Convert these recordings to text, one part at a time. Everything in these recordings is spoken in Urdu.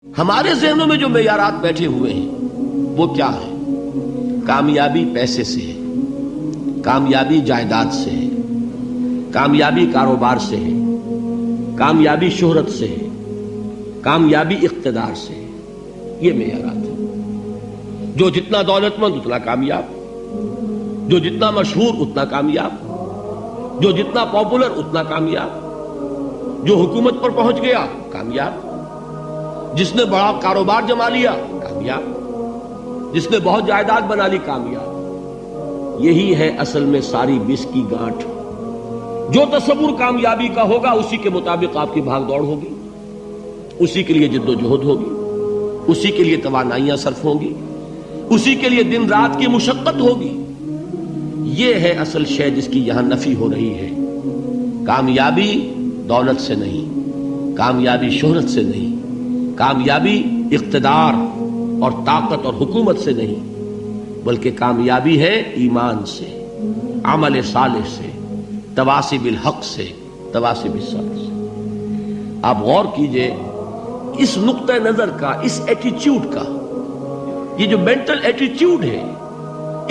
ہمارے ذہنوں میں جو معیارات بیٹھے ہوئے ہیں وہ کیا ہے؟ کامیابی پیسے سے ہے، کامیابی جائیداد سے ہے، کامیابی کاروبار سے ہے، کامیابی شہرت سے ہے، کامیابی اقتدار سے ہے. یہ معیارات ہیں. جو جتنا دولت مند اتنا کامیاب، جو جتنا مشہور اتنا کامیاب، جو جتنا پاپولر اتنا کامیاب، جو حکومت پر پہنچ گیا کامیاب، جس نے بڑا کاروبار جما لیا کامیاب، جس نے بہت جائیداد بنا لی کامیاب. یہی ہے اصل میں ساری بس کی گانٹھ. جو تصور کامیابی کا ہوگا اسی کے مطابق آپ کی بھاگ دوڑ ہوگی، اسی کے لیے جد و جہد ہوگی، اسی کے لیے توانائیاں صرف ہوں گی، اسی کے لیے دن رات کی مشقت ہوگی. یہ ہے اصل شے جس کی یہاں نفی ہو رہی ہے. کامیابی دولت سے نہیں، کامیابی شہرت سے نہیں، کامیابی اقتدار اور طاقت اور حکومت سے نہیں، بلکہ کامیابی ہے ایمان سے، عمل صالح سے، تواصی بالحق سے، تواصی بالصبر سے. آپ غور کیجئے اس نقطہ نظر کا، اس ایٹیچیوڈ کا، یہ جو مینٹل ایٹیچیوڈ ہے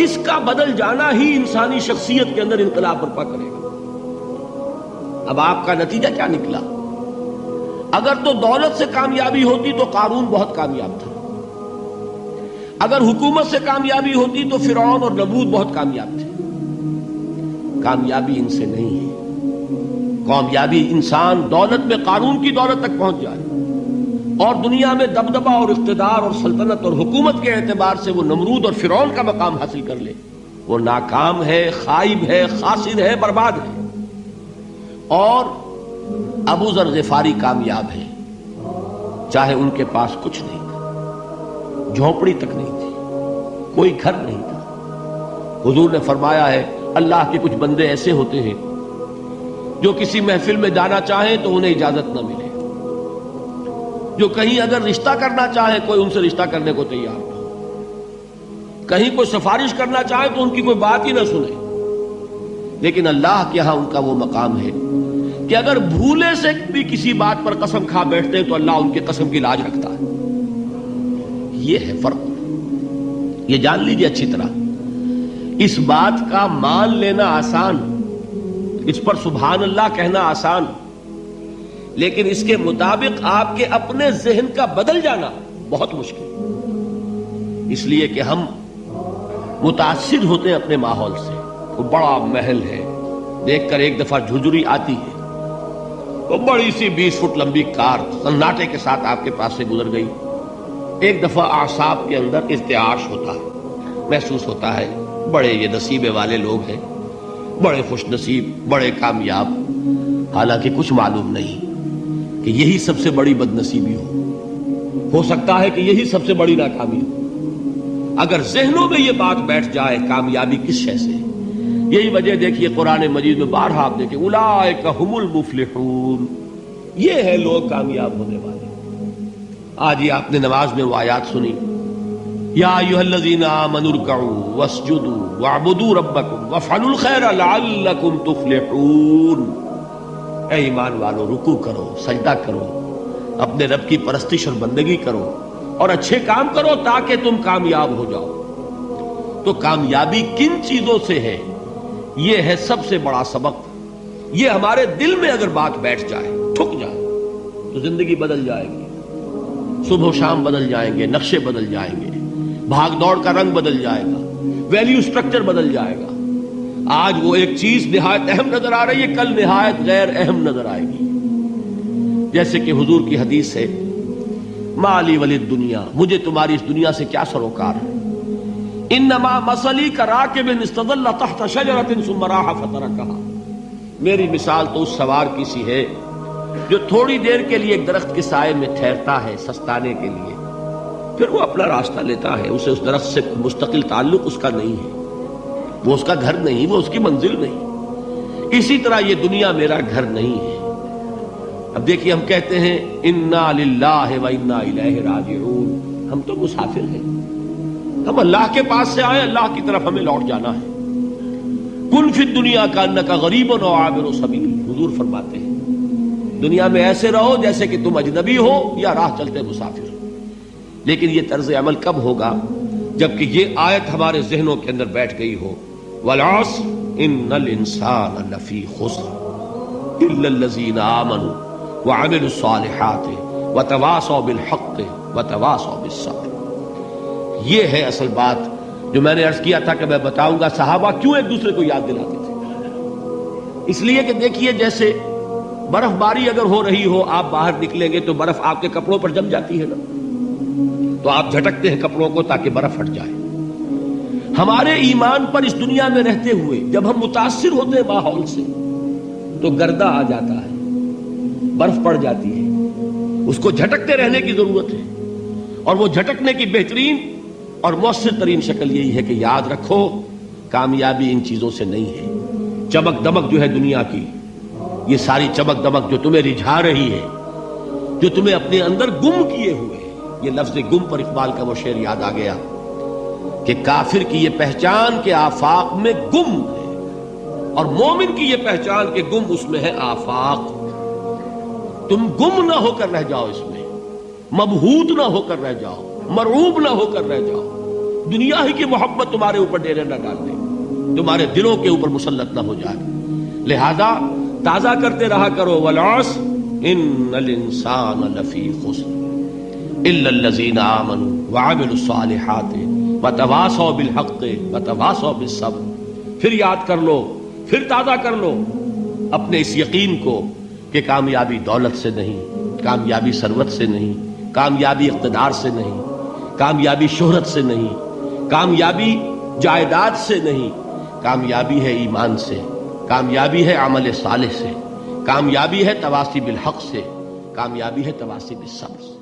اس کا بدل جانا ہی انسانی شخصیت کے اندر انقلاب برپا کرے گا. اب آپ کا نتیجہ کیا نکلا؟ اگر تو دولت سے کامیابی ہوتی تو قارون بہت کامیاب تھا، اگر حکومت سے کامیابی ہوتی تو فرعون اور نمرود بہت کامیاب تھے. کامیابی ان سے نہیں ہے. کامیابی انسان دولت میں قارون کی دولت تک پہنچ جائے اور دنیا میں دبدبہ اور اقتدار اور سلطنت اور حکومت کے اعتبار سے وہ نمرود اور فرعون کا مقام حاصل کر لے، وہ ناکام ہے، خائب ہے، خاسر ہے، برباد ہے. اور ابو ذر غفاری کامیاب ہے، چاہے ان کے پاس کچھ نہیں تھا، جھونپڑی تک نہیں تھی، کوئی گھر نہیں تھا. حضور نے فرمایا ہے اللہ کے کچھ بندے ایسے ہوتے ہیں جو کسی محفل میں جانا چاہیں تو انہیں اجازت نہ ملے، جو کہیں اگر رشتہ کرنا چاہے کوئی ان سے رشتہ کرنے کو تیار نہ، کہیں کوئی سفارش کرنا چاہے تو ان کی کوئی بات ہی نہ سنے. لیکن اللہ کے ہاں ان کا وہ مقام ہے کہ اگر بھولے سے بھی کسی بات پر قسم کھا بیٹھتے ہیں تو اللہ ان کے قسم کی لاج رکھتا ہے. یہ ہے فرق. یہ جان لیجیے اچھی طرح. اس بات کا مان لینا آسان، اس پر سبحان اللہ کہنا آسان، لیکن اس کے مطابق آپ کے اپنے ذہن کا بدل جانا بہت مشکل. اس لیے کہ ہم متاثر ہوتے ہیں اپنے ماحول سے. وہ بڑا محل ہے، دیکھ کر ایک دفعہ جھجری آتی ہے، وہ بڑی سی 20 فٹ لمبی کار سناٹے کے ساتھ آپ کے پاس سے گزر گئی. ایک دفعہ اعصاب کے اندر ارتعاش ہوتا ہے، محسوس ہوتا ہے بڑے یہ نصیبے والے لوگ ہیں، بڑے خوش نصیب، بڑے کامیاب. حالانکہ کچھ معلوم نہیں کہ یہی سب سے بڑی بد نصیبی ہو سکتا ہے کہ یہی سب سے بڑی ناکامی ہو. اگر ذہنوں میں یہ بات بیٹھ جائے کامیابی کس شے سے. یہی وجہ دیکھیے قرآن مجید میں بارہا آپ دیکھیں اولئک هم المفلحون، یہ ہے لوگ کامیاب ہونے والے. آج یہ آپ نے نماز میں وہ آیات سنی، یا ایھا الذین آمنوا ارکعوا واسجدوا واعبدوا ربکم وافعلوا الخیر لعلکم تفلحون. اے ایمان والو، رکوع کرو، سجدہ کرو، اپنے رب کی پرستش اور بندگی کرو اور اچھے کام کرو تاکہ تم کامیاب ہو جاؤ. تو کامیابی کن چیزوں سے ہے؟ یہ ہے سب سے بڑا سبق. یہ ہمارے دل میں اگر بات بیٹھ جائے، ٹھک جائے، تو زندگی بدل جائے گی. صبح و شام بدل جائیں گے، نقشے بدل جائیں گے، بھاگ دوڑ کا رنگ بدل جائے گا، ویلیو سٹرکچر بدل جائے گا. آج وہ ایک چیز نہایت اہم نظر آ رہی ہے، کل نہایت غیر اہم نظر آئے گی. جیسے کہ حضور کی حدیث ہے مالی ولی الدنیا، مجھے تمہاری اس دنیا سے کیا سروکار ہے. انما مثلی کراکب استظل تحت شجرۃ ثم راح فترکها، میری مثال تو اس سوار کی سی ہے جو تھوڑی دیر کے لیے ایک درخت کے سائے میں ٹھہرتا ہے سستانے کے لیے، پھر وہ اپنا راستہ لیتا ہے. اسے اس درخت سے مستقل تعلق اس کا نہیں ہے، وہ اس کا گھر نہیں، وہ اس کی منزل نہیں. اسی طرح یہ دنیا میرا گھر نہیں ہے. اب دیکھیے ہم کہتے ہیں انا للہ و انا الیہ راجعون، ہم تو مسافر ہیں، ہم اللہ کے پاس سے آئے، اللہ کی طرف ہمیں لوٹ جانا ہے. کن فی الدنیا کانک غریب و عابر سبیل، حضور فرماتے ہیں دنیا میں ایسے رہو جیسے کہ تم اجنبی ہو یا راہ چلتے مسافر. لیکن یہ طرز عمل کب ہوگا؟ جبکہ یہ آیت ہمارے ذہنوں کے اندر بیٹھ گئی ہو، والعصر ان الانسان لفی خسر الا الذین آمنوا وعملوا الصالحات وتواصوا بالحق وتواصوا بالصبر۔ یہ ہے اصل بات جو میں نے عرض کیا تھا کہ میں بتاؤں گا صحابہ کیوں ایک دوسرے کو یاد دلاتے تھے۔ اس لیے کہ دیکھیے جیسے برف باری اگر ہو رہی ہو، آپ باہر نکلیں گے تو برف آپ کے کپڑوں پر جم جاتی ہے نا، تو آپ جھٹکتے ہیں کپڑوں کو تاکہ برف ہٹ جائے۔ ہمارے ایمان پر اس دنیا میں رہتے ہوئے جب ہم متاثر ہوتے ہیں ماحول سے تو گردہ آ جاتا ہے، برف پڑ جاتی ہے، اس کو جھٹکتے رہنے کی ضرورت ہے۔ اور وہ جھٹکنے کی بہترین اور مؤثر ترین شکل یہی ہے کہ یاد رکھو کامیابی ان چیزوں سے نہیں ہے۔ چمک دمک جو ہے دنیا کی، یہ ساری چمک دمک جو تمہیں رجھا رہی ہے، جو تمہیں اپنے اندر گم کیے ہوئے ہے، یہ لفظ گم پر اقبال کا وہ شعر یاد آ گیا کہ کافر کی یہ پہچان کے آفاق میں گم ہے، اور مومن کی یہ پہچان کے گم اس میں ہے آفاق۔ تم گم نہ ہو کر رہ جاؤ، اس میں مبہوت نہ ہو کر رہ جاؤ، مرعوب نہ ہو کر رہ جاؤ، دنیا ہی کی محبت تمہارے اوپر ڈیرے نہ ڈال دے، تمہارے دلوں کے اوپر مسلط نہ ہو جائے۔ لہذا تازہ کرتے رہا کرو، والعصر ان الانسان لفی خسر الا الذین آمنوا وعملوا الصالحات وتواصوا بالحق وتواصوا بالصبر۔ پھر یاد کر لو، پھر تازہ کر لو اپنے اس یقین کو کہ کامیابی دولت سے نہیں، کامیابی ثروت سے نہیں، کامیابی اقتدار سے نہیں، کامیابی شہرت سے نہیں، کامیابی جائیداد سے نہیں، کامیابی ہے ایمان سے، کامیابی ہے عمل صالح سے، کامیابی ہے تواصی بالحق سے، کامیابی ہے تواصی بالصبر سے۔